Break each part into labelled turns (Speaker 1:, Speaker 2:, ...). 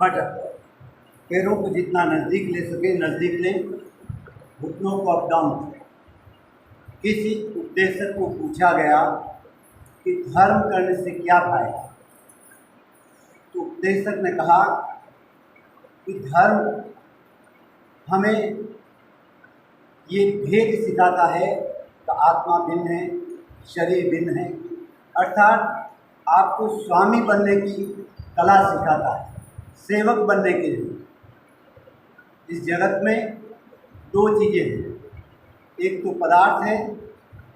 Speaker 1: Button पैरों को जितना नज़दीक ले सके नज़दीक लें, घुटनों को अप डाउन करें। किसी उपदेशक को पूछा गया कि धर्म करने से क्या फायदा, तो उपदेशक ने कहा कि धर्म हमें ये भेद सिखाता है कि आत्मा भिन्न है, शरीर भिन्न है, अर्थात आपको स्वामी बनने की कला सिखाता है, सेवक बनने के लिए। इस जगत में दो चीज़ें हैं, एक तो पदार्थ है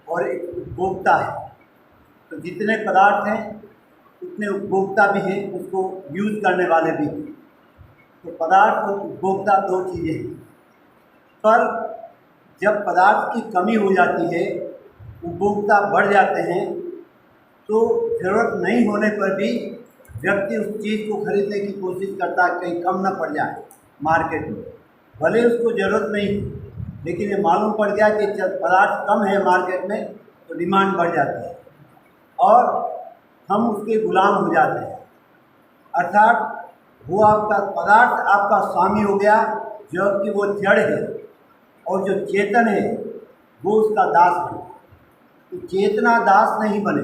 Speaker 1: और एक उपभोक्ता है। तो जितने पदार्थ हैं उतने उपभोक्ता भी हैं, उसको यूज़ करने वाले भी हैं। तो पदार्थ और उपभोक्ता दो चीज़ें हैं। पर जब पदार्थ की कमी हो जाती है, उपभोक्ता बढ़ जाते हैं, तो ज़रूरत नहीं होने पर भी व्यक्ति उस चीज़ को खरीदने की कोशिश करता है, कहीं कम ना पड़ जाए मार्केट में। भले उसको ज़रूरत नहीं है, लेकिन ये मालूम पड़ गया कि जब पदार्थ कम है मार्केट में तो डिमांड बढ़ जाती है और हम उसके गुलाम हो जाते हैं। अर्थात वो आपका पदार्थ आपका स्वामी हो गया, जबकि वो जड़ है, और जो चेतन है वो उसका दास बने। तो चेतना दास नहीं बने,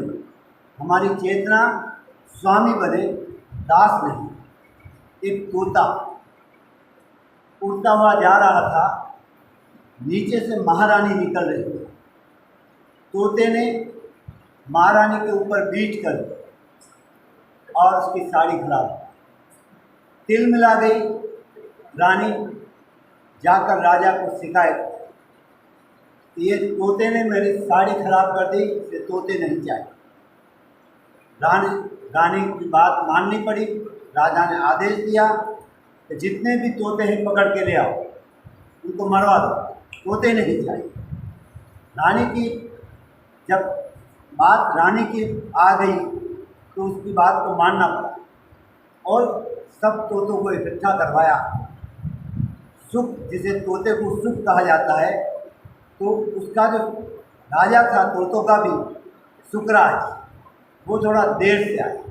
Speaker 1: हमारी चेतना स्वामी बने, दास नहीं। एक तोता उड़ता हुआ जा रहा था, नीचे से महारानी निकल रही थी। तोते ने महारानी के ऊपर बीट कर और उसकी साड़ी खराब, तिल मिला गई। रानी जाकर राजा को शिकायत, ये तोते ने मेरी साड़ी खराब कर दी, इसे तोते नहीं चाहिए। रानी की बात माननी पड़ी। राजा ने आदेश दिया कि जितने भी तोते हैं पकड़ के ले आओ, उनको मरवा दो, तोते नहीं चाहिए। रानी की जब बात रानी की आ गई तो उसकी बात को मानना पड़ा और सब तोतों को इकट्ठा करवाया। सुख, जिसे तोते को सुख कहा जाता है, तो उसका जो राजा था तोतों का भी, सुखराज, वो थोड़ा देर से आया।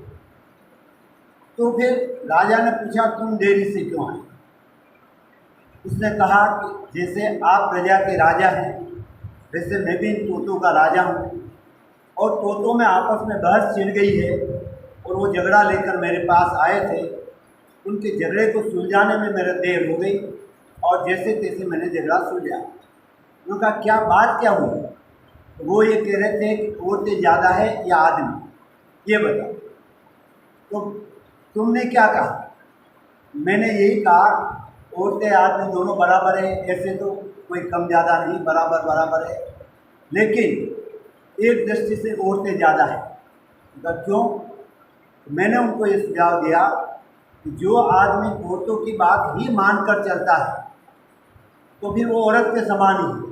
Speaker 1: तो फिर राजा ने पूछा, तुम देरी से क्यों आए? उसने कहा कि जैसे आप प्रजा के राजा हैं, वैसे मैं भी इन तोतों का राजा हूँ, और तोतों में आपस में बहस छिड़ गई है और वो झगड़ा लेकर मेरे पास आए थे। उनके झगड़े को सुलझाने में मेरा देर हो गई और जैसे तैसे मैंने झगड़ा सुलझाया। उन्होंने कहा, क्या बात क्या हुई? तो वो ये कह रहे थे कि औरतें ज़्यादा है या आदमी, ये बताओ। तो तुमने क्या कहा? मैंने यही कहा, औरतें आदमी दोनों बराबर है, ऐसे तो कोई कम ज़्यादा नहीं, बराबर बराबर है, लेकिन एक दृष्टि से औरतें ज़्यादा है। क्यों? मैंने उनको ये सुझाव दिया कि जो आदमी औरतों की बात ही मानकर चलता है तो भी वो औरत के समान ही है,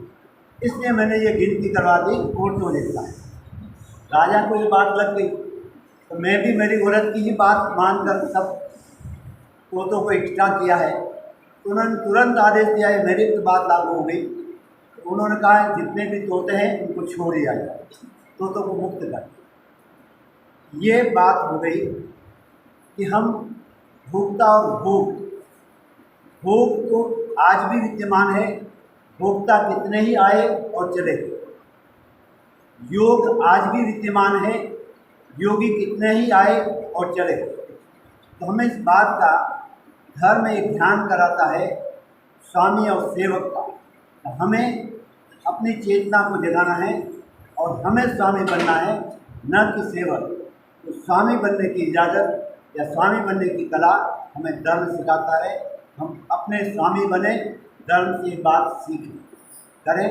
Speaker 1: इसलिए मैंने ये गिनती करवा दी औरतों जैसा है। राजा को ये बात लग गई, तो मैं भी मेरी औरत की ही बात मानकर सब तोतों को इकट्ठा किया है। तो उन्होंने तुरंत आदेश दिया है, मेरी तो बात लागू हो गई। तो उन्होंने कहा, जितने भी तोते हैं उनको छोड़ दिया जाए, तोतों को मुक्त कर। ये बात हो गई कि हम भोक्ता और भोग, भोग तो आज भी विद्यमान है, भोक्ता कितने ही आए और चले गए। योग आज भी विद्यमान है, योगी कितने ही आए और चले गए। तो हमें इस बात का धर्म एक ध्यान कराता है, स्वामी और सेवक का। तो हमें अपनी चेतना को जगाना है और हमें स्वामी बनना है, न कि सेवक। तो स्वामी बनने की इजाज़त या स्वामी बनने की कला हमें धर्म सिखाता है। हम अपने स्वामी बने, धर्म की बात सीखें, करें।